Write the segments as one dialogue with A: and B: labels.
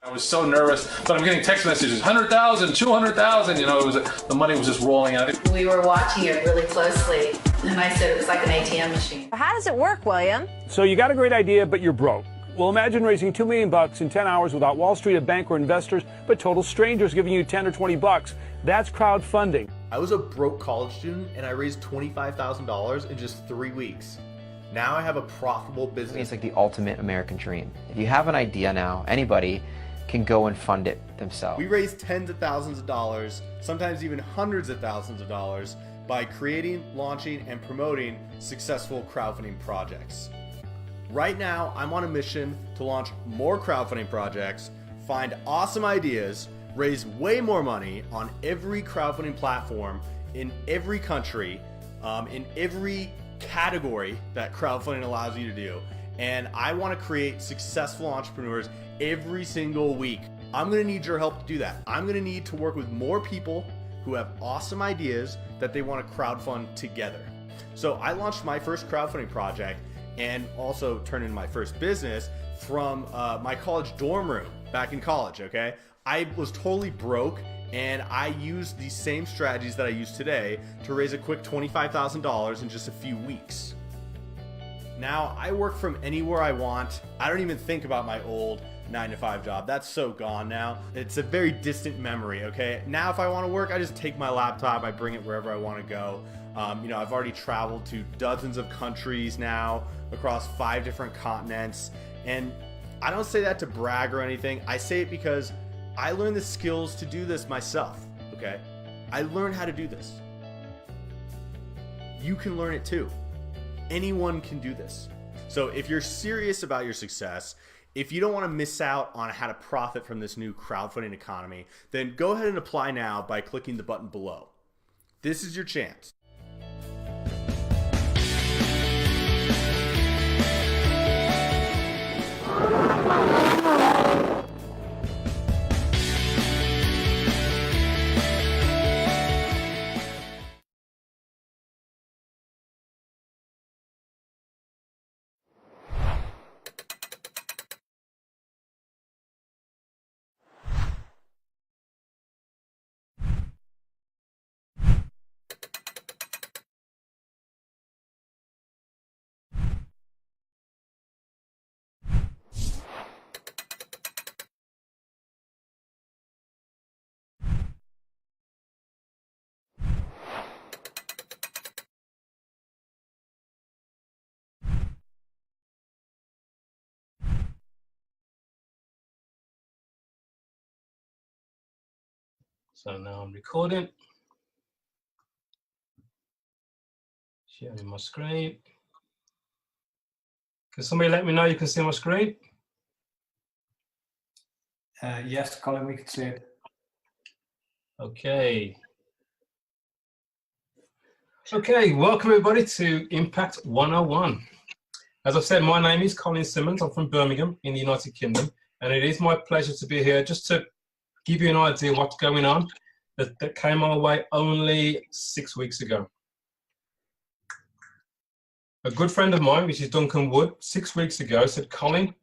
A: I was so nervous, but I'm getting text messages, 100,000, 200,000, it was, the money was just rolling out.
B: We were watching it really closely, and I said it was like an ATM machine.
C: How does it work, William?
D: So you got a great idea, but you're broke. Well, imagine raising $2 million in 10 hours without Wall Street, a bank, or investors, but total strangers giving you 10 or 20 bucks. That's crowdfunding.
E: I was a broke college student, and I raised $25,000 in just 3 weeks. Now I have a profitable business.
F: It's like the ultimate American dream. If you have an idea now, anybody can go and fund it themselves.
E: We raised tens of thousands of dollars, sometimes even hundreds of thousands of dollars, by creating, launching, and promoting successful crowdfunding projects. Right now, I'm on a mission to launch more crowdfunding projects, find awesome ideas, raise way more money on every crowdfunding platform in every country, in every category that crowdfunding allows you to do. And I want to create successful entrepreneurs every single week. I'm going to need your help to do that. I'm going to need to work with more people who have awesome ideas that they want to crowdfund together. So I launched my first crowdfunding project and also turned into my first business from my college dorm room back in college, okay? I was totally broke, and I used these same strategies that I use today to raise a quick $25,000 in just a few weeks. Now, I work from anywhere I want. I don't even think about my old 9-to-5 job. That's so gone now. It's a very distant memory, okay? Now, if I want to work, I just take my laptop, I bring it wherever I want to go. I've already traveled to dozens of countries now, across 5 different continents. And I don't say that to brag or anything. I say it because I learned the skills to do this myself, okay? I learned how to do this. You can learn it too. Anyone can do this. So if you're serious about your success, if you don't want to miss out on how to profit from this new crowdfunding economy, then go ahead and apply now by clicking the button below. This is your chance.
A: So now I'm recording. Sharing my screen. Can somebody let me know you can see my screen?
G: Yes, Colin, we can see it.
A: Okay. Okay, welcome everybody to Impact 101. As I've said, my name is Colin Simmons. I'm from Birmingham in the United Kingdom, and it is my pleasure to be here just to give you an idea of what's going on that came our way only 6 weeks ago. A good friend of mine, which is Duncan Wood, 6 weeks ago said, Colin,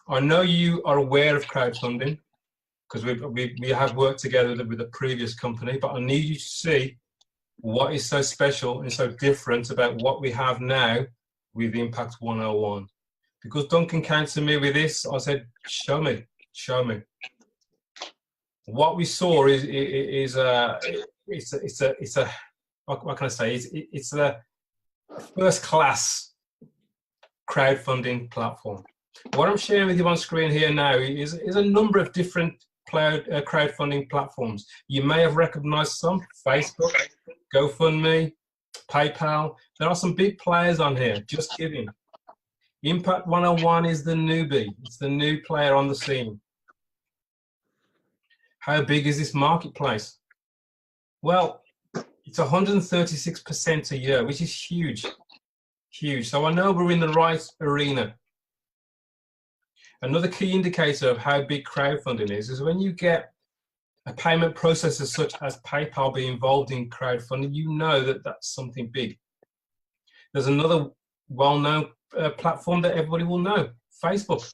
A: I know you are aware of crowdfunding because we have worked together with a previous company, but I need you to see what is so special and so different about what we have now with Impact 101. Because Duncan came to me with this, I said, show me, show me. What we saw is what can I say? It's a first-class crowdfunding platform. What I'm sharing with you on screen here now is a number of different crowdfunding platforms. You may have recognized some: Facebook, GoFundMe, PayPal. There are some big players on here. Just Giving. Impact 101 is the newbie. It's the new player on the scene. How big is this marketplace? Well, it's 136% a year, which is huge, huge. So I know we're in the right arena. Another key indicator of how big crowdfunding is when you get a payment processor such as PayPal be involved in crowdfunding, you know that that's something big. There's another well-known platform that everybody will know, Facebook.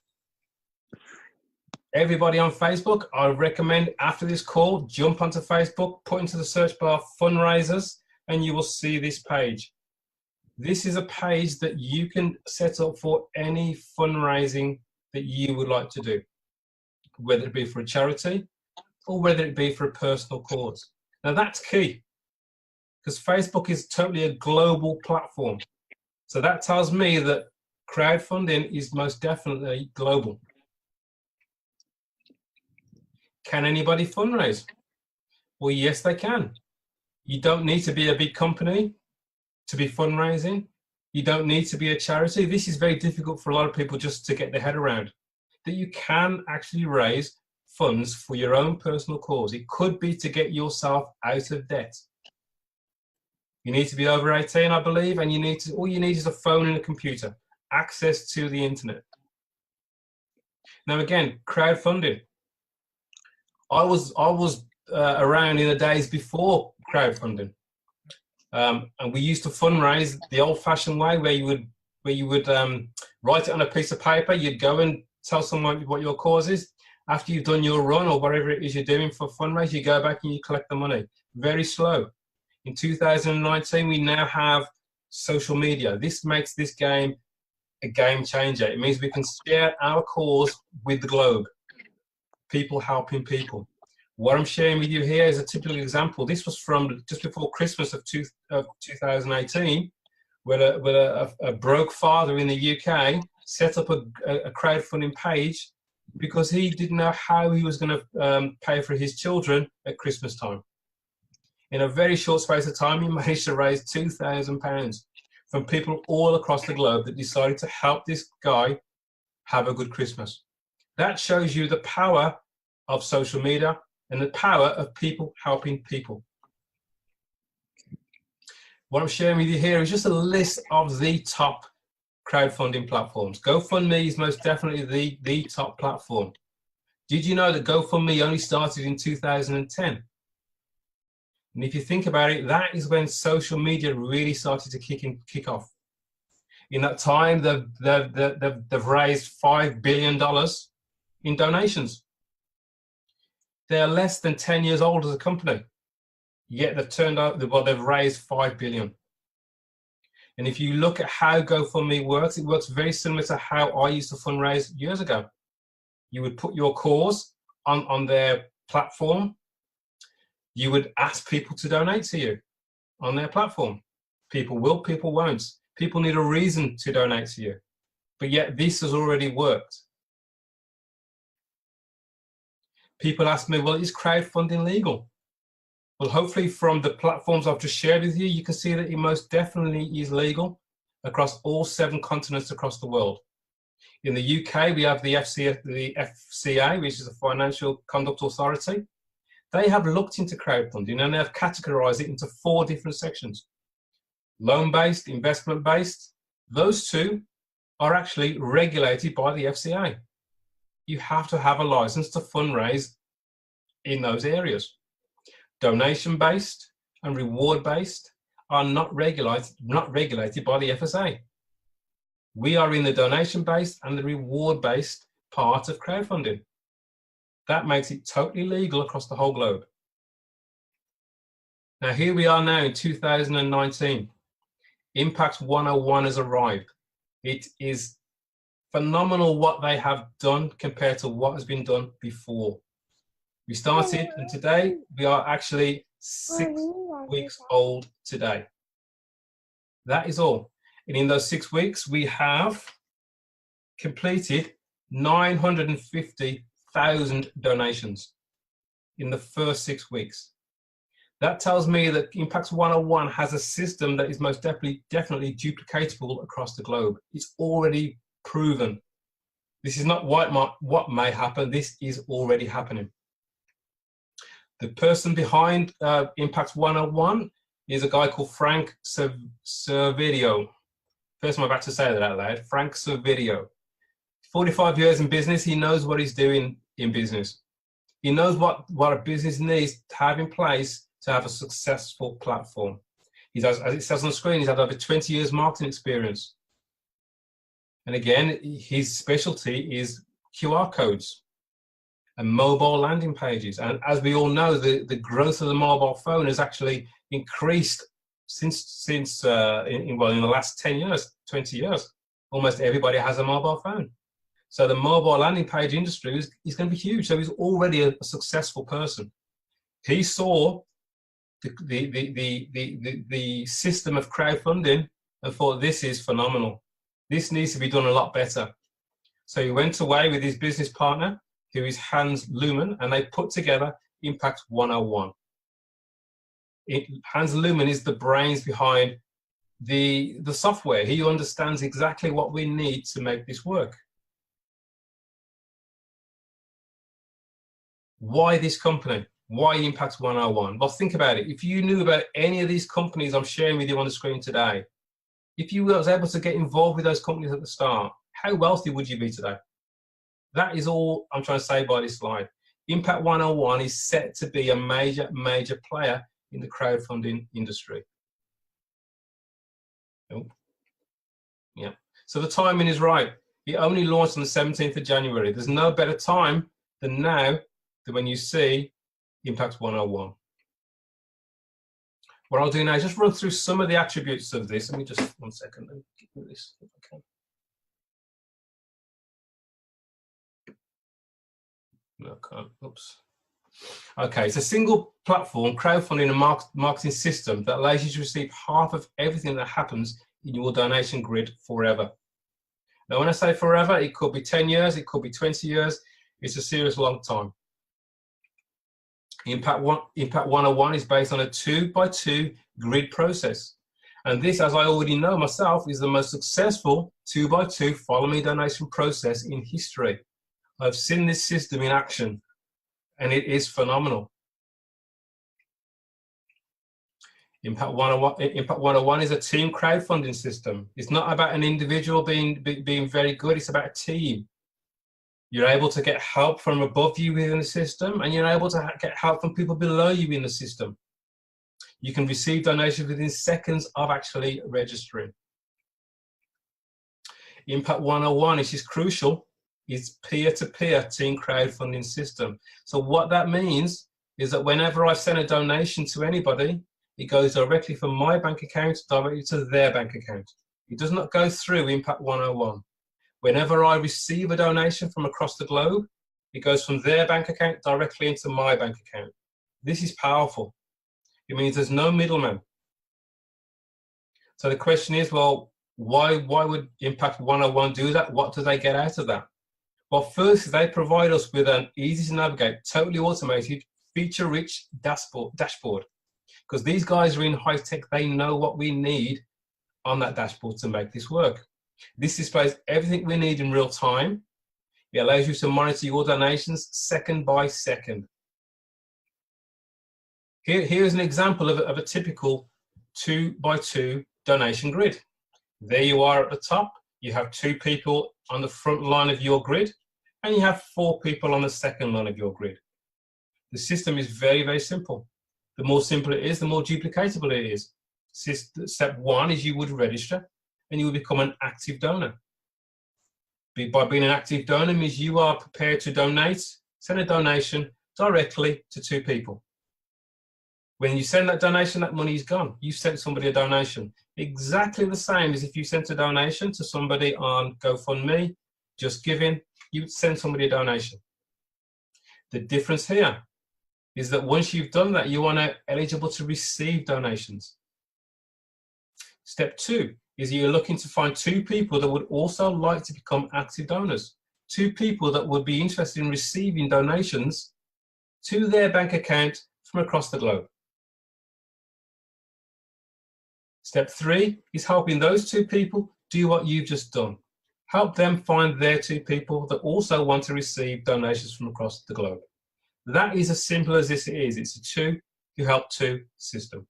A: Everybody on Facebook, I recommend after this call, jump onto Facebook, put into the search bar fundraisers, and you will see this page. This is a page that you can set up for any fundraising that you would like to do, whether it be for a charity or whether it be for a personal cause. Now that's key, because Facebook is totally a global platform. So that tells me that crowdfunding is most definitely global. Can anybody fundraise? Well, yes, they can. You don't need to be a big company to be fundraising. You don't need to be a charity. This is very difficult for a lot of people just to get their head around, that you can actually raise funds for your own personal cause. It could be to get yourself out of debt. You need to be over 18, I believe, and all you need is a phone and a computer, access to the internet. Now again, crowdfunding. I was around in the days before crowdfunding, and we used to fundraise the old-fashioned way, where you would write it on a piece of paper. You'd go and tell someone what your cause is. After you've done your run or whatever it is you're doing for fundraise, you go back and you collect the money. Very slow. In 2019, we now have social media. This makes this game a game changer. It means we can share our cause with the globe. People helping people. What I'm sharing with you here is a typical example. This was from just before Christmas of 2018, where a broke father in the UK set up a crowdfunding page because he didn't know how he was going to pay for his children at Christmas time. In a very short space of time, he managed to raise £2,000 from people all across the globe that decided to help this guy have a good Christmas. That shows you the power of social media and the power of people helping people. What I'm sharing with you here is just a list of the top crowdfunding platforms. GoFundMe is most definitely the top platform. Did you know that GoFundMe only started in 2010? And if you think about it, that is when social media really started to kick off. In that time, they've raised $5 billion in donations. They're less than 10 years old as a company, yet they've raised $5 billion. And if you look at how GoFundMe works, it works very similar to how I used to fundraise years ago. You would put your cause on their platform. You would ask people to donate to you on their platform. People will, people won't. People need a reason to donate to you. But yet this has already worked. People ask me, well, is crowdfunding legal? Well, hopefully from the platforms I've just shared with you, you can see that it most definitely is legal across all 7 continents across the world. In the UK, we have the FCA, which is the Financial Conduct Authority. They have looked into crowdfunding and they have categorized it into 4 different sections. Loan-based, investment-based. Those 2 are actually regulated by the FCA. You have to have a license to fundraise in those areas. Donation-based and reward-based are not regulated by the FSA. We are in the donation-based and the reward-based part of crowdfunding. That makes it totally legal across the whole globe. Now here we are now in 2019. Impact101 has arrived. It is phenomenal what they have done compared to what has been done before. We started, and today we are actually 6 weeks old today. That is all. And in those 6 weeks, we have completed 950,000 donations in the first 6 weeks. That tells me that Impact101 has a system that is most definitely duplicatable across the globe. It's already proven. This is not what may happen. This is already happening. The person behind Impact101 is a guy called Frank Servedio. First time I'm about to say that out loud. Frank Servedio. 45 years in business. He knows what he's doing in business. He knows what a business needs to have in place to have a successful platform. He does, as it says on the screen, he's had over 20 years marketing experience. And again, his specialty is QR codes. and mobile landing pages. And as we all know, the growth of the mobile phone has actually increased since in the last 10 years, 20 years. Almost everybody has a mobile phone. So the mobile landing page industry is going to be huge. So he's already a successful person. He saw the system of crowdfunding and thought, this is phenomenal. This needs to be done a lot better. So he went away with his business partner, who is Hans Looman, and they put together Impact101. Hans Looman is the brains behind the software. He understands exactly what we need to make this work. Why this company? Why Impact101? Well, think about it. If you knew about any of these companies I'm sharing with you on the screen today, if you was able to get involved with those companies at the start, how wealthy would you be today? That is all I'm trying to say by this slide. Impact101 is set to be a major, major player in the crowdfunding industry. Oh. Yeah. So the timing is right. It only launched on the 17th of January. There's no better time than now than when you see Impact101. What I'll do now is just run through some of the attributes of this. Let me just, 1 second, let me get rid of this if I can. No, I can't. Oops. Okay, it's a single platform crowdfunding and marketing system that allows you to receive half of everything that happens in your donation grid forever. Now, when I say forever, it could be 10 years, it could be 20 years. It's a serious long time. Impact101 is based on a 2x2 grid process. And this, as I already know myself, is the most successful 2x2 follow me donation process in history. I've seen this system in action, and it is phenomenal. Impact101 is a team crowdfunding system. It's not about an individual being very good, it's about a team. You're able to get help from above you within the system, and you're able to get help from people below you in the system. You can receive donations within seconds of actually registering. Impact101, which is crucial, is peer-to-peer team crowdfunding system. So what that means is that whenever I send a donation to anybody, it goes directly from my bank account directly to their bank account. It does not go through Impact101. Whenever I receive a donation from across the globe, it goes from their bank account directly into my bank account. This is powerful. It means there's no middleman. So the question is, well, why would Impact101 do that? What do they get out of that? Well, first, they provide us with an easy to navigate, totally automated, feature-rich dashboard. Because these guys are in high tech, they know what we need on that dashboard to make this work. This displays everything we need in real time. It allows you to monitor your donations second by second. Here's an example of a typical 2x2 donation grid. There you are at the top. You have 2 people on the front line of your grid, and you have 4 people on the second line of your grid. The system is very, very simple. The more simple it is, the more duplicatable it is. Step 1 is you would register, and you will become an active donor. By being an active donor means you are prepared to donate, send a donation directly to 2 people. When you send that donation, that money is gone. You sent somebody a donation. Exactly the same as if you sent a donation to somebody on GoFundMe, Just Giving, you would send somebody a donation. The difference here is that once you've done that, you are now eligible to receive donations. Step 2 is you're looking to find 2 people that would also like to become active donors. 2 people that would be interested in receiving donations to their bank account from across the globe. Step 3 is helping those 2 people do what you've just done. Help them find their 2 people that also want to receive donations from across the globe. That is as simple as this is. It's a 2 who help 2 system.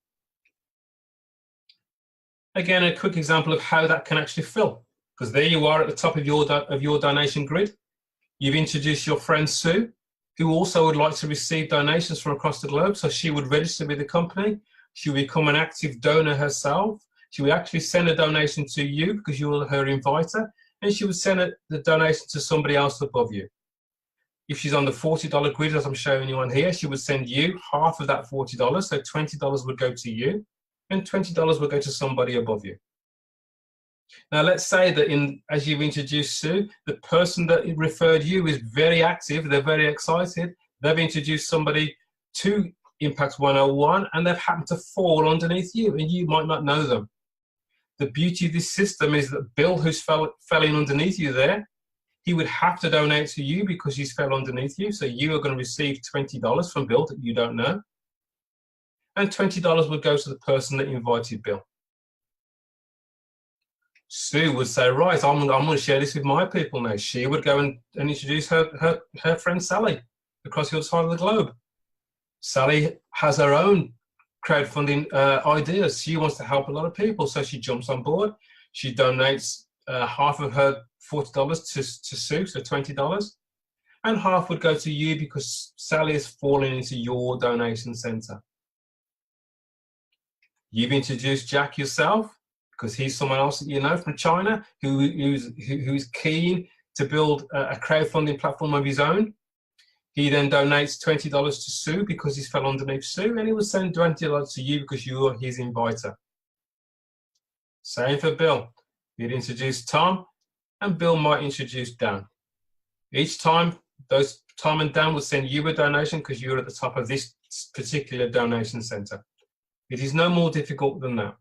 A: Again, a quick example of how that can actually fill. Because there you are at the top of your donation grid. You've introduced your friend Sue, who also would like to receive donations from across the globe. So she would register with the company. She will become an active donor herself. She will actually send a donation to you because you're her inviter, and she would send the donation to somebody else above you. if she's on the $40 grid, as I'm showing you on here, she would send you half of that $40. So $20 would go to you, and $20 would go to somebody above you. Now, let's say that as you've introduced Sue, the person that referred you is very active, they're very excited, they've introduced somebody to Impact 101, and they've happened to fall underneath you, and you might not know them. The beauty of this system is that Bill, who's fell in underneath you there, he would have to donate to you because he's fell underneath you, so you are going to receive $20 from Bill that you don't know, and $20 would go to the person that invited Bill. Sue would say, right, I'm going to share this with my people now. She would go and introduce her friend Sally across the other side of the globe. Sally has her own crowdfunding ideas. She wants to help a lot of people, so she jumps on board. She donates half of her $40 to Sue, so $20, and half would go to you because Sally is falling into your donation center. You've introduced Jack yourself because he's someone else that you know from China who's keen to build a crowdfunding platform of his own. He then donates $20 to Sue because he's fell underneath Sue, and he will send $20 to you because you're his inviter. Same for Bill. He'd introduce Tom, and Bill might introduce Dan. Each time, those Tom and Dan will send you a donation because you're at the top of this particular donation center. It is no more difficult than that.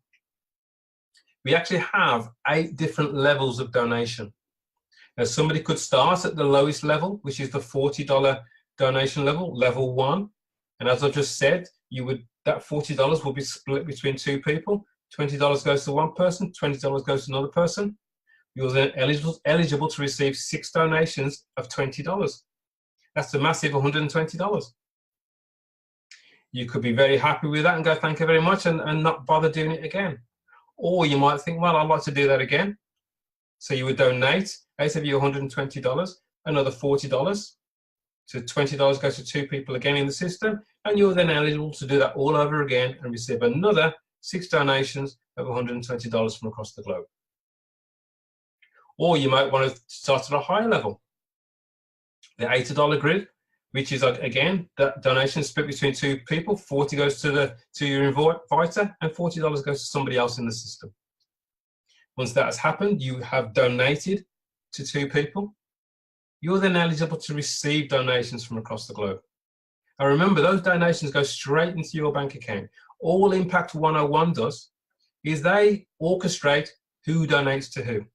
A: We actually have 8 different levels of donation. Now, somebody could start at the lowest level, which is the $40 donation level, level 1. And as I just said, that $40 will be split between 2 people. $20 goes to one person, $20 goes to another person. You're then eligible to receive 6 donations of $20. That's a massive $120. You could be very happy with that and go, thank you very much, and not bother doing it again. Or you might think, well, I'd like to do that again. So you would donate, out of your $120, another $40. So $20 goes to 2 people again in the system, and you're then eligible to do that all over again and receive another 6 donations of $120 from across the globe. Or you might want to start at a higher level. The $80 grid, which is, again, that donation split between 2 people. 40 goes to your inviter, and $40 goes to somebody else in the system. Once that has happened, you have donated to 2 people. You're then eligible to receive donations from across the globe. And remember, those donations go straight into your bank account. All Impact 101 does is they orchestrate who donates to who.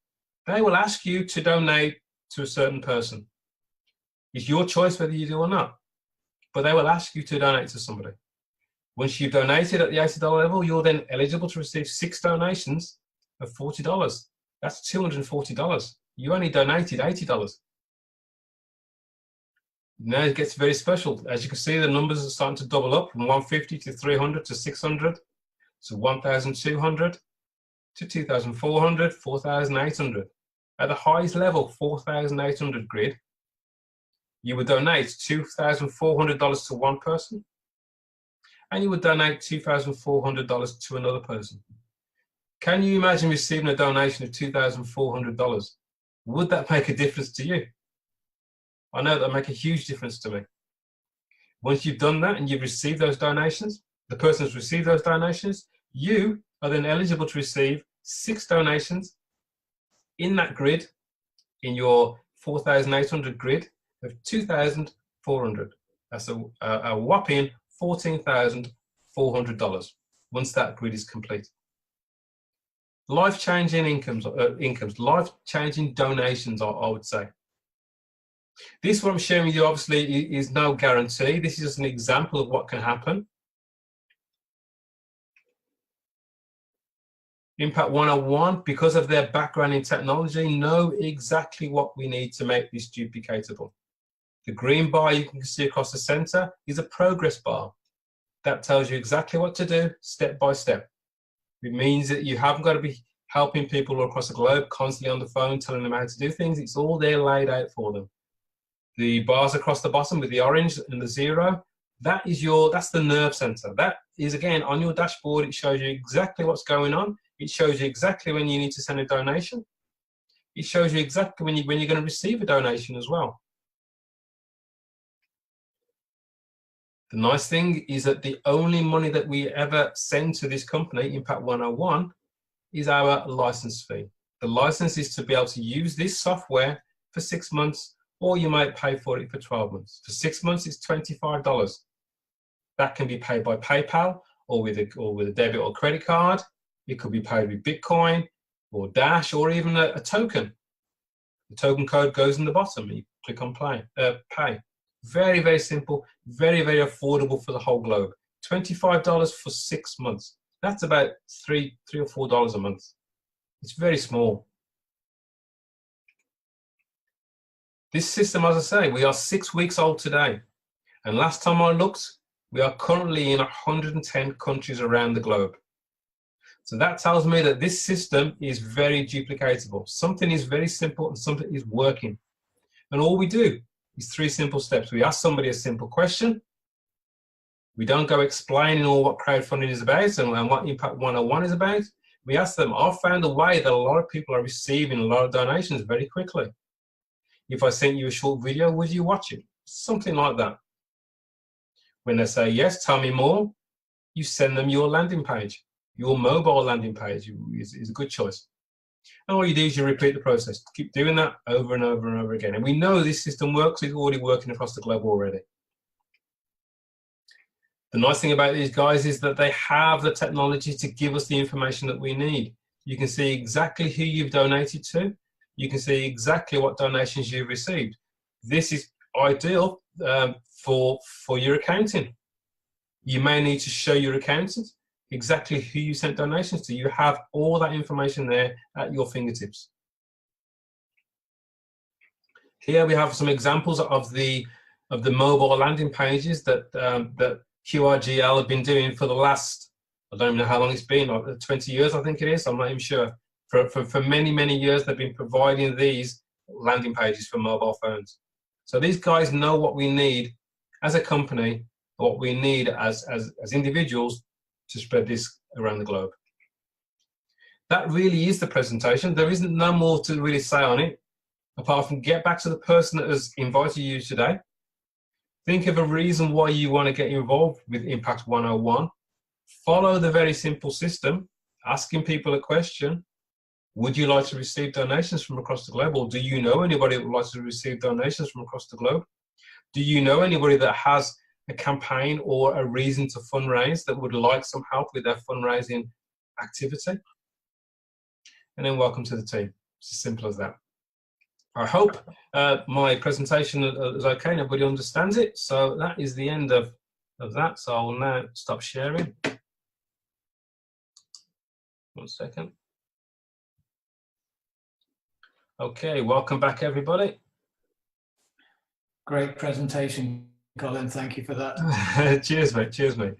A: They will ask you to donate to a certain person. It's your choice whether you do or not, but they will ask you to donate to somebody. Once you've donated at the $80 level, you're then eligible to receive 6 donations of $40. That's $240. You only donated $80. Now it gets very special. As you can see, the numbers are starting to double up from 150 to 300 to 600 to 1,200 to 2,400, 4,800. At the highest level, 4,800 grid, you would donate $2,400 to one person, and you would donate $2,400 to another person. Can you imagine receiving a donation of $2,400? Would that make a difference to you? I know that make a huge difference to me. Once you've done that and you've received those donations, the person has received those donations, you are then eligible to receive 6 donations in that grid, in your 4,800 grid of 2,400. That's a whopping $14,400 once that grid is complete. Life-changing incomes, life-changing donations, I would say. This, what I'm showing you, obviously, is no guarantee. This is just an example of what can happen. Impact 101, because of their background in technology, know exactly what we need to make this duplicatable. The green bar you can see across the center is a progress bar. That tells you exactly what to do, step by step. It means that you haven't got to be helping people all across the globe, constantly on the phone, telling them how to do things. It's all there laid out for them. The bars across the bottom with the orange and the 0, that's the nerve center. That is, again, on your dashboard. It shows you exactly what's going on. It shows you exactly when you need to send a donation. It shows you exactly when you're going to receive a donation as well. The nice thing is that the only money that we ever send to this company, Impact101, is our license fee. The license is to be able to use this software for 6 months, or you might pay for it for 12 months. For 6 months, it's $25. That can be paid by PayPal or with a debit or credit card. It could be paid with Bitcoin or Dash or even a token. The token code goes in the bottom. You click on pay. Very, very simple, very, very affordable for the whole globe. $25 for 6 months. That's about $3 or $4 a month. It's very small. This system, as I say, we are 6 weeks old today. And last time I looked, we are currently in 110 countries around the globe. So that tells me that this system is very duplicatable. Something is very simple and something is working. And all we do is 3 simple steps. We ask somebody a simple question. We don't go explaining all what crowdfunding is about and what Impact101 is about. We ask them, I've found a way that a lot of people are receiving a lot of donations very quickly. If I sent you a short video, would you watch it? Something like that. When they say, yes, tell me more, you send them your landing page. Your mobile landing page is a good choice. And all you do is you repeat the process. Keep doing that over and over and over again. And we know this system works. It's already working across the globe already. The nice thing about these guys is that they have the technology to give us the information that we need. You can see exactly who you've donated to. You can see exactly what donations you've received. This is ideal for your accounting. You may need to show your accountant exactly who you sent donations to. You have all that information there at your fingertips. Here we have some examples of the mobile landing pages that that QRGL have been doing for the last, I don't even know how long it's been, like 20 years I think it is, I'm not even sure. For many, many years they've been providing these landing pages for mobile phones. So these guys know what we need as a company, what we need as individuals to spread this around the globe. That really is the presentation. There isn't no more to really say on it, apart from get back to the person that has invited you today. Think of a reason why you want to get involved with Impact101. Follow the very simple system, asking people a question. Would you like to receive donations from across the globe? Or do you know anybody that would like to receive donations from across the globe? Do you know anybody that has a campaign or a reason to fundraise that would like some help with their fundraising activity? And then welcome to the team. It's as simple as that. I hope my presentation is okay and everybody understands it. So that is the end of that. So I will now stop sharing. 1 second. Okay, welcome back everybody.
G: Great presentation, Colin. Thank you for that.
A: Cheers, mate. Cheers, mate.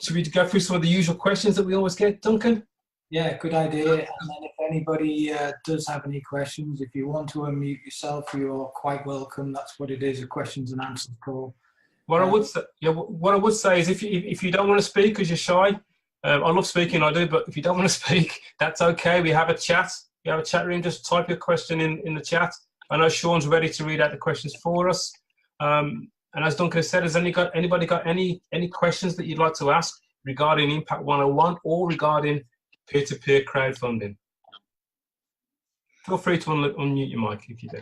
A: Should we go through some of the usual questions that we always get, Duncan?
G: Yeah, good idea. And then if anybody does have any questions, if you want to unmute yourself, you're quite welcome. That's what it is, a questions and answers call.
A: What I would say, yeah, what I would say is if you don't want to speak because you're shy, I love speaking, I do, but if you don't want to speak, that's okay. We have a chat. We have a chat room. Just type your question in the chat. I know Sean's ready to read out the questions for us. And as Duncan said, has anybody got any questions that you'd like to ask regarding Impact101 or regarding peer-to-peer crowdfunding? Feel free to unmute your mic if you do.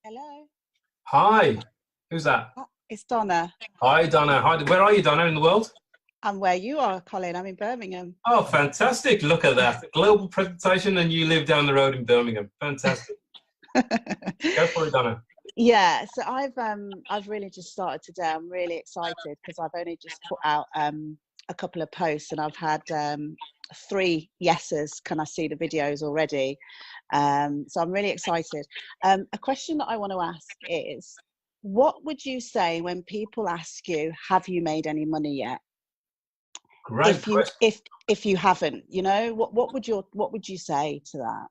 C: Hello.
A: Hi. Who's that?
C: It's Donna.
A: Hi, Donna. Hi. Where are you, Donna, in the world?
C: I'm where you are, Colin. I'm in Birmingham.
A: Oh, fantastic. Look at that. Global presentation and you live down the road in Birmingham. Fantastic. Go for it, Donna.
C: Yeah, so I've really just started today. I'm really excited because I've only just put out a couple of posts and I've had 3 yeses. Can I see the videos already? So I'm really excited. A question that I want to ask is, what would you say when people ask you, have you made any money yet?
A: Great question.
C: If you haven't, you know, what would you say to that?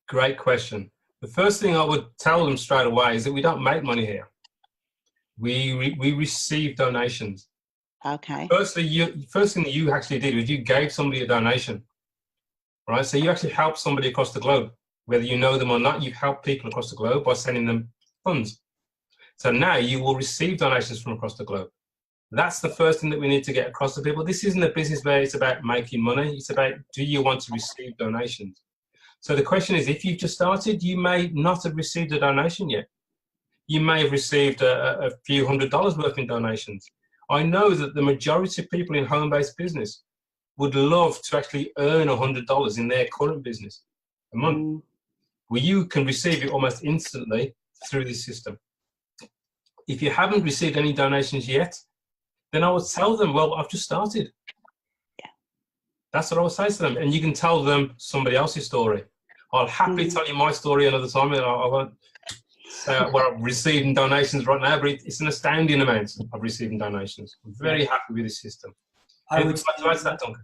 A: Great question. The first thing I would tell them straight away is that we don't make money here. We receive donations.
C: Okay.
A: First thing that you actually did was you gave somebody a donation, right? So you actually helped somebody across the globe. Whether you know them or not, you've helped people across the globe by sending them funds. So now you will receive donations from across the globe. That's the first thing that we need to get across to people. This isn't a business where it's about making money. It's about, do you want to receive donations? So the question is, if you've just started, you may not have received a donation yet. You may have received a few $100s worth in donations. I know that the majority of people in home-based business would love to actually earn $100 in their current business a month. Well, you can receive it almost instantly through this system. If you haven't received any donations yet, then I would tell them, well, I've just started.
C: Yeah.
A: That's what I would say to them. And you can tell them somebody else's story. I'll happily tell you my story another time. I won't say what I've received in donations right now, but it's an astounding amount I've received in donations. I'm very happy with this system.
G: I would
A: like to add to that, Duncan?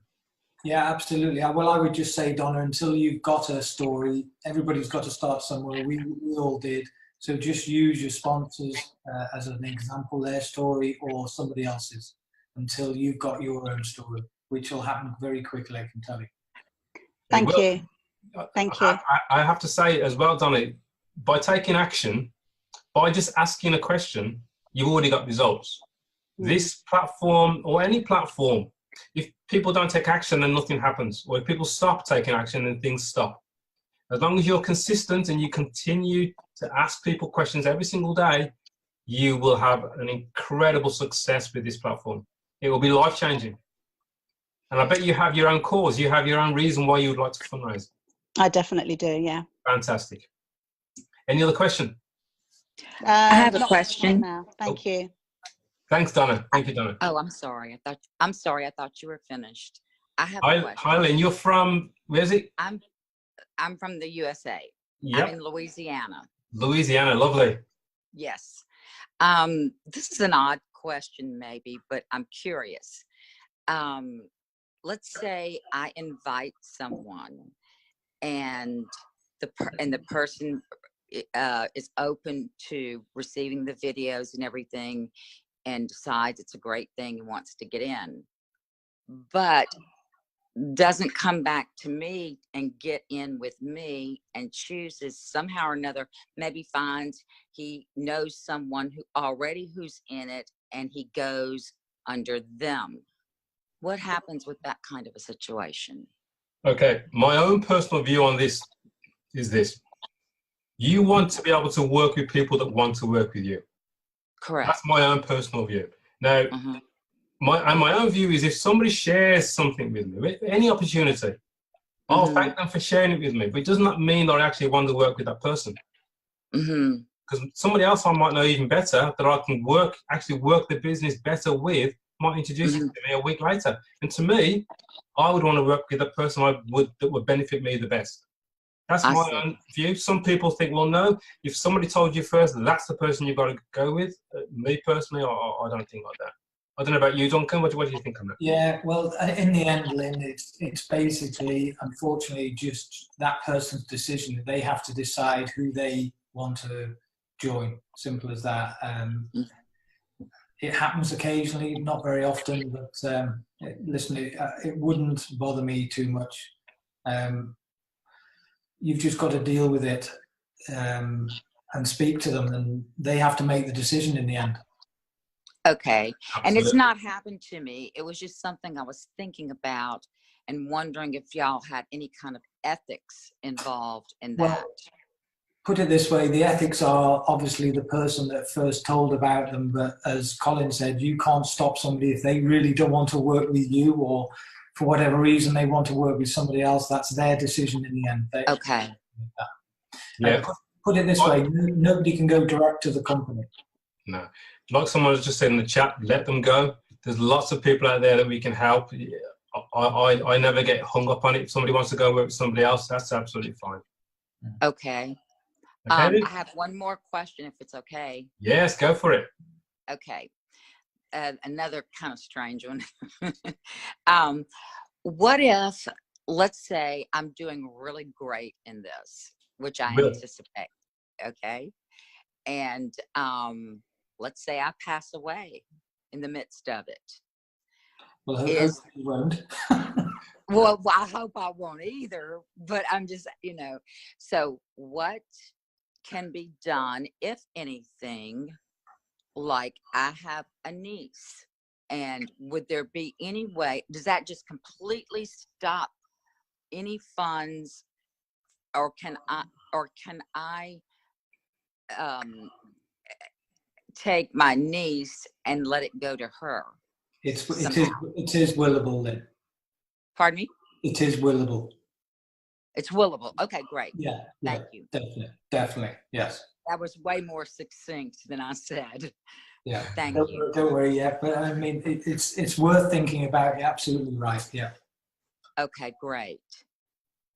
G: Yeah, absolutely. Well, I would just say, Donna, until you've got a story, everybody's got to start somewhere. We all did. So just use your sponsors as an example, their story or somebody else's, until you've got your own story, which will happen very quickly, I can tell you.
C: Thank you. Thank you.
A: I have to say as well, Donna, by taking action, by just asking a question, you've already got results. This platform, or any platform, if people don't take action, then nothing happens. Or if people stop taking action, then things stop. As long as you're consistent and you continue to ask people questions every single day, you will have an incredible success with this platform. It will be life-changing. And I bet you have your own cause. You have your own reason why you would like to fundraise.
C: I definitely do, yeah.
A: Fantastic. Any other question?
H: I have a question.
C: Now. Thank you.
A: Thanks, Donna. Thank you, Donna.
H: Oh, I'm sorry. I thought you were finished. I have a question.
A: Hi, Lynn. You're from, where is it?
H: I'm from the USA.
A: Yep.
H: I'm in Louisiana.
A: Louisiana, lovely.
H: Yes. This is an odd question maybe, but I'm curious. Let's say I invite someone and the person is open to receiving the videos and everything and decides it's a great thing and wants to get in, but doesn't come back to me and get in with me and chooses somehow or another, maybe finds he knows someone who's in it and he goes under them. What happens with that kind of a situation?
A: Okay, my own personal view on this is this. You want to be able to work with people that want to work with you.
H: Correct.
A: That's my own personal view. Now, my own view is if somebody shares something with me, any opportunity, I'll thank them for sharing it with me. But it does not mean that I actually want to work with that person. Because somebody else I might know even better that I can actually work the business better with, might introduce it to me a week later. And to me, I would want to work with the person that would benefit me the best. That's my own view. Some people think, well, no, if somebody told you first, that's the person you've got to go with. Me personally, I don't think like that. I don't know about you, Duncan. What do you think on that?
G: Yeah, well, in the end, Lynn, it's basically, unfortunately, just that person's decision. They have to decide who they want to join. Simple as that. It happens occasionally, not very often, but listen, it wouldn't bother me too much. You've just got to deal with it and speak to them, and they have to make the decision in the end.
H: Okay.
A: Absolutely.
H: And it's not happened to me. It was just something I was thinking about and wondering if y'all had any kind of ethics involved in that.
G: Well, put it this way, the ethics are obviously the person that first told about them, but as Colin said, you can't stop somebody if they really don't want to work with you, or for whatever reason they want to work with somebody else. That's their decision in the end.
H: Okay.
A: Yeah.
G: Put it this way, nobody can go direct to the company.
A: No. Like someone has just said in the chat, let them go. There's lots of people out there that we can help. I never get hung up on it. If somebody wants to go work with somebody else, that's absolutely fine.
H: Okay.
A: Okay.
H: I have one more question, if it's okay.
A: Yes, go for it.
H: Okay. Another kind of strange one. What if, let's say I'm doing really great in this, which I anticipate, okay? And let's say I pass away in the midst of it.
G: Well, hopefully you won't.
H: Well, I hope I won't either, but I'm just, so what can be done, if anything, like I have a niece, and would there be any way, does that just completely stop any funds, or can I take my niece and let it go to her?
G: It is willable, Lynn.
H: Pardon me?
G: It is willable.
H: It's willable. Okay, great.
G: Yeah.
H: Thank you.
G: Definitely. Yes.
H: That was way more succinct than I said.
G: Yeah.
H: Thank you.
G: Don't worry. Yeah, but I mean, it's worth thinking about. You're absolutely right. Yeah.
H: Okay, great.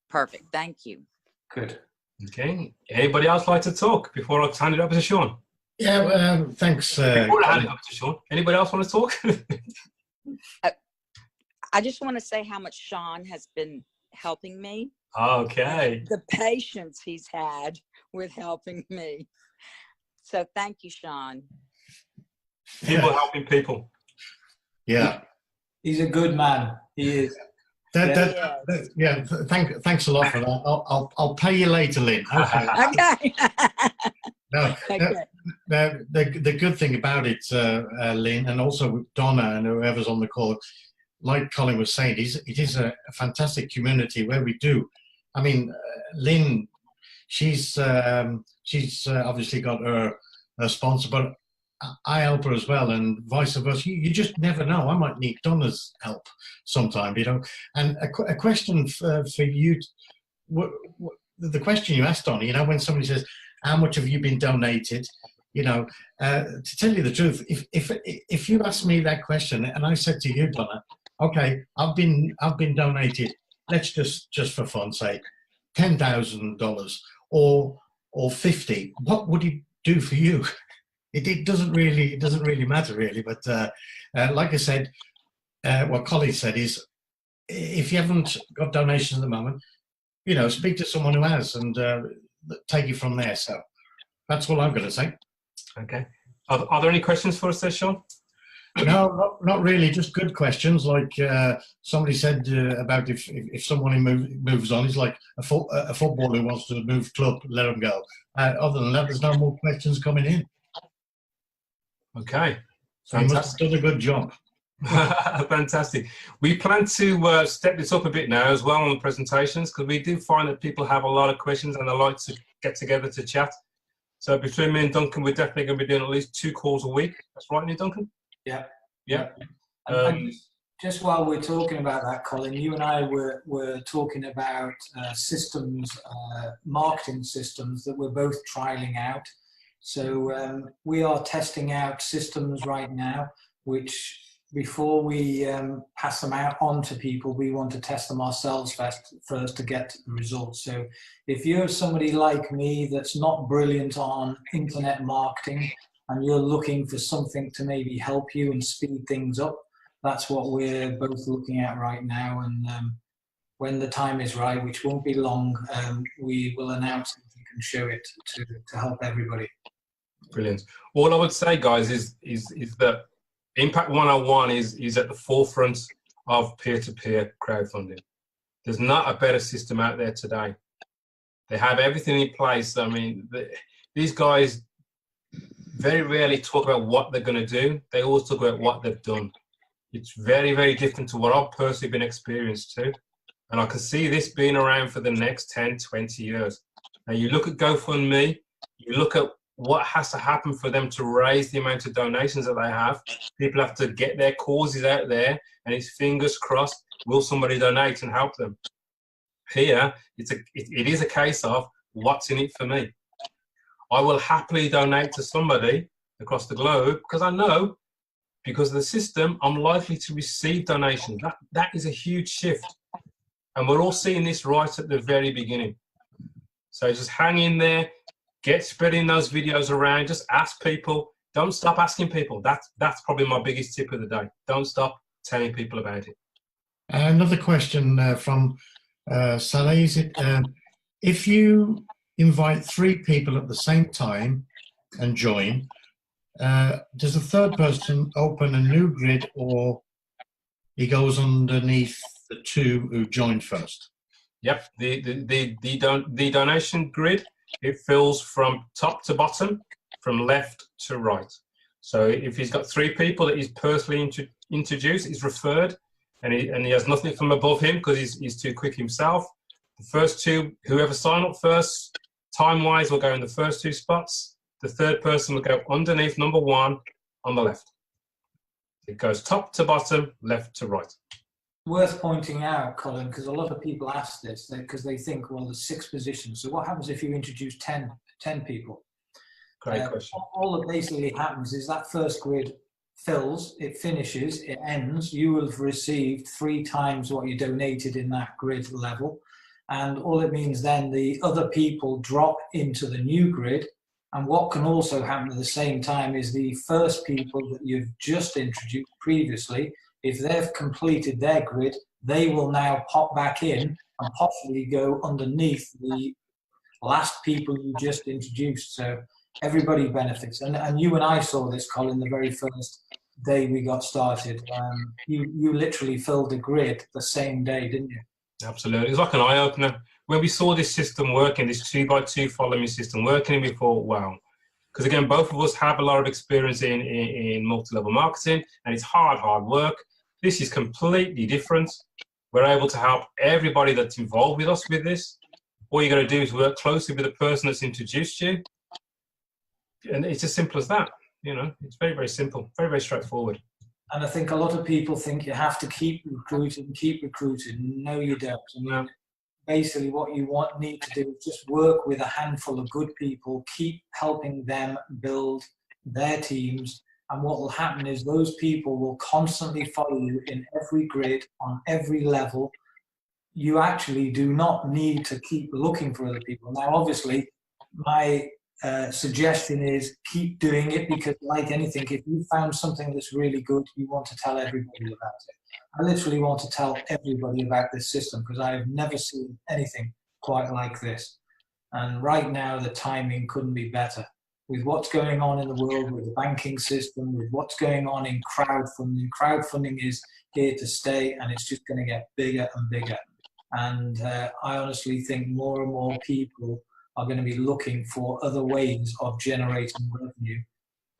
H: Perfect. Thank you.
G: Good.
A: Okay. Anybody else like to talk before I hand it over to Sean?
I: Yeah, thanks.
A: Before I hand it over to Sean, anybody else want to talk?
H: I just want to say how much Sean has been helping me.
A: Okay.
H: The patience he's had with helping me. So thank you, Sean.
A: People helping people.
I: Yeah.
G: He's a good man. He is.
I: Thanks a lot for that. I'll pay you later, Lynn. Okay.
H: Okay.
I: No,
H: Okay.
I: the good thing about it, Lynn, and also with Donna and whoever's on the call, like Colin was saying, it is a fantastic community where we do. I mean, Lynn, she's obviously got her sponsor, but I help her as well, and vice versa. You just never know. I might need Donna's help sometime, you know. And a question for you, the question you asked, Donna, you know, when somebody says, how much have you been donated? You know, to tell you the truth, if you asked me that question and I said to you, Donna, okay, I've been donated, let's just for fun say $10,000 or 50, what would it do for you? It doesn't really matter really, but like I said, what Colin said is, if you haven't got donations at the moment, you know, speak to someone who has and take it from there. So that's all I'm going to say.
A: Okay. Are there any questions for us there, Sean?
I: No, not really. Just good questions. Like somebody said about if someone moves on, it's like a footballer who wants to move club, let them go. Other than that, there's no more questions coming in.
A: Okay.
I: So you must have done a good job.
A: Fantastic. We plan to step this up a bit now as well on the presentations, because we do find that people have a lot of questions and they like to get together to chat. So between me and Duncan, we're definitely going to be doing at least 2 calls a week. That's right, Duncan?
G: Yeah.
A: Yeah.
G: And just while we're talking about that, Colin, you and I were talking about systems, marketing systems that we're both trialing out. So we are testing out systems right now, which before we pass them out on to people, we want to test them ourselves first to get the results. So if you're somebody like me that's not brilliant on internet marketing and you're looking for something to maybe help you and speed things up, that's what we're both looking at right now. And when the time is right, which won't be long, we will announce it and show it to help everybody.
A: Brilliant. All I would say, guys, is that Impact101 is at the forefront of peer-to-peer crowdfunding. There's not a better system out there today. They have everything in place. I mean, these guys very rarely talk about what they're going to do. They always talk about what they've done. It's very, very different to what I've personally been experienced to. And I can see this being around for the next 10, 20 years. Now, you look at GoFundMe, you look at what has to happen for them to raise the amount of donations that they have. People have to get their causes out there, and it's fingers crossed, will somebody donate and help them? Here, it is a case of what's in it for me. I will happily donate to somebody across the globe because I know, because of the system, I'm likely to receive donations. That is a huge shift. And we're all seeing this right at the very beginning. So just hang in there. Get spreading those videos around. Just ask people. Don't stop asking people. That's probably my biggest tip of the day. Don't stop telling people about it.
I: Another question from Saleh. Is it if you invite 3 people at the same time and join, does the third person open a new grid, or he goes underneath the 2 who joined first?
A: Yep. The donation grid, it fills from top to bottom, from left to right. So if he's got 3 people that he's personally introduced, he's referred, and he has nothing from above him because he's too quick himself. The first 2, whoever sign up first, time-wise, will go in the first 2 spots. The third person will go underneath number 1 on the left. It goes top to bottom, left to right.
G: Worth pointing out, Colin, because a lot of people ask this because they think, well, there's 6 positions. So what happens if you introduce 10 people?
A: Great question.
G: All that basically happens is that first grid fills, it finishes, it ends. You will have received 3 times what you donated in that grid level. And all it means then, the other people drop into the new grid. And what can also happen at the same time is the first people that you've just introduced previously, if they've completed their grid, they will now pop back in and possibly go underneath the last people you just introduced. So everybody benefits. And you and I saw this, Colin, the very first day we got started. You literally filled the grid the same day, didn't you?
A: Absolutely. It's like an eye-opener. When we saw this system working, this 2x2 follow-me system working, we thought, wow. Because again, both of us have a lot of experience in multi-level marketing, and it's hard work. This is completely different. We're able to help everybody that's involved with us with this. All you got to do is work closely with the person that's introduced you. And it's as simple as that. You know, it's very, very simple, very, very straightforward.
G: And I think a lot of people think you have to keep recruiting. No, you don't.
A: No.
G: Basically, what you need to do is just work with a handful of good people, keep helping them build their teams. And what will happen is those people will constantly follow you in every grid, on every level. You actually do not need to keep looking for other people. Now, obviously, my suggestion is keep doing it, because like anything, if you found something that's really good, you want to tell everybody about it. I literally want to tell everybody about this system because I have never seen anything quite like this. And right now, the timing couldn't be better. With what's going on in the world, with the banking system, with what's going on in crowdfunding. Crowdfunding is here to stay, and it's just going to get bigger and bigger. And I honestly think more and more people are going to be looking for other ways of generating revenue.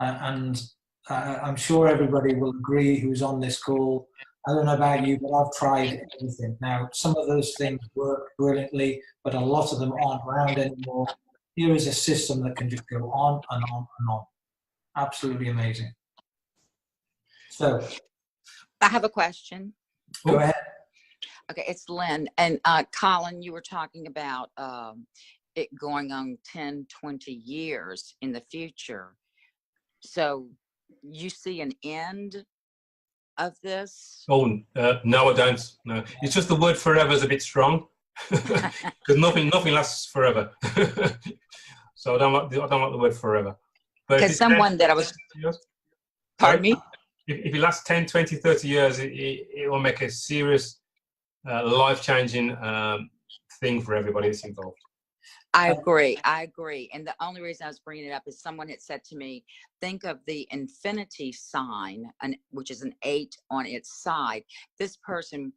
G: And I'm sure everybody will agree who's on this call. I don't know about you, but I've tried everything. Now, some of those things work brilliantly, but a lot of them aren't around anymore. Here is a system that can just go on and on and on. Absolutely amazing. So,
H: I have a question.
G: Go ahead.
H: Okay, it's Lynn. And Colin, you were talking about it going on 10, 20 years in the future. So you see an end of this?
A: Oh, no, I don't. No, it's just the word forever is a bit strong because nothing lasts forever. So I don't like the word forever.
H: Because someone that I was, pardon me?
A: If it lasts 10, 20, 30 years, it will make a serious life-changing thing for everybody that's involved.
H: I agree. And the only reason I was bringing it up is someone had said to me, think of the infinity sign, which is an 8 on its side. This person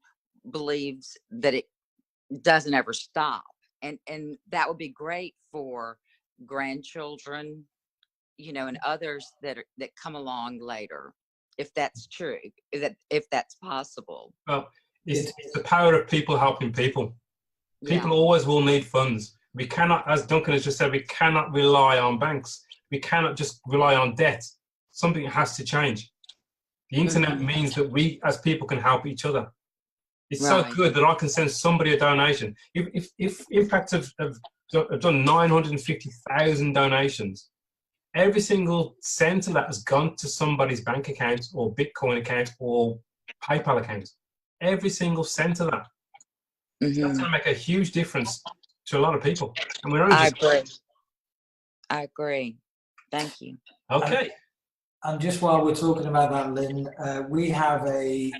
H: believes that it doesn't ever stop. And that would be great for grandchildren, you know, and others that come along later, if that's true, if that's possible.
A: Well, it's the power of people helping people. People always will need funds. We cannot, as Duncan has just said, we cannot rely on banks. We cannot just rely on debt. Something has to change. The internet means that we as people can help each other. It's so good that I can send somebody a donation. If Impact have done 950,000 donations, every single cent of that has gone to somebody's bank account or Bitcoin account or PayPal account. Every single cent of that. That's going to make a huge difference to a lot of people. And we're only
H: I agree. Thank you.
A: Okay.
G: And just while we're talking about that, Lynn, we have a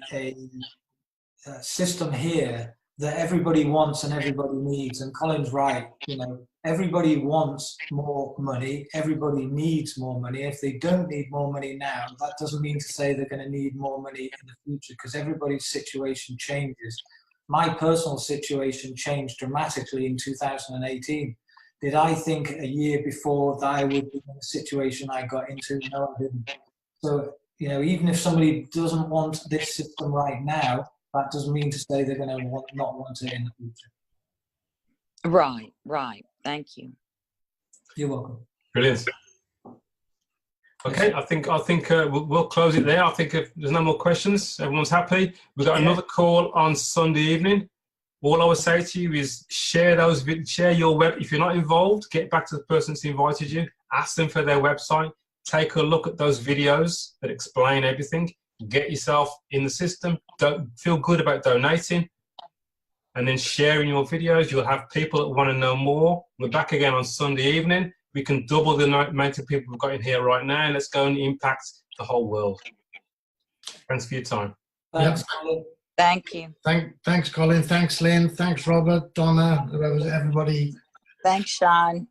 G: system here that everybody wants and everybody needs. And Colin's right. You know, everybody wants more money. Everybody needs more money. If they don't need more money now, that doesn't mean to say they're going to need more money in the future, because everybody's situation changes. My personal situation changed dramatically in 2018. Did I think a year before that I would be in the situation I got into? No, I didn't. So, you know, even if somebody doesn't want this system right now, that doesn't mean to say they're going to not want it in the future.
H: Right, right. Thank you.
G: You're welcome.
A: Brilliant. Okay, I think we'll close it there. I think if there's no more questions, everyone's happy. We've got another call on Sunday evening. All I would say to you is share your web. If you're not involved, get back to the person that's invited you. Ask them for their website. Take a look at those videos that explain everything. Get yourself in the system. Don't feel good about donating, and then sharing your videos. You'll have people that want to know more. We're back again on Sunday evening. We can double the amount of people we've got in here right now. Let's go and impact the whole world. Thanks for your time.
G: Thanks, Colin.
H: Thank you.
I: Thanks, Colin. Thanks, Lynn. Thanks, Robert, Donna, everybody.
H: Thanks, Sean.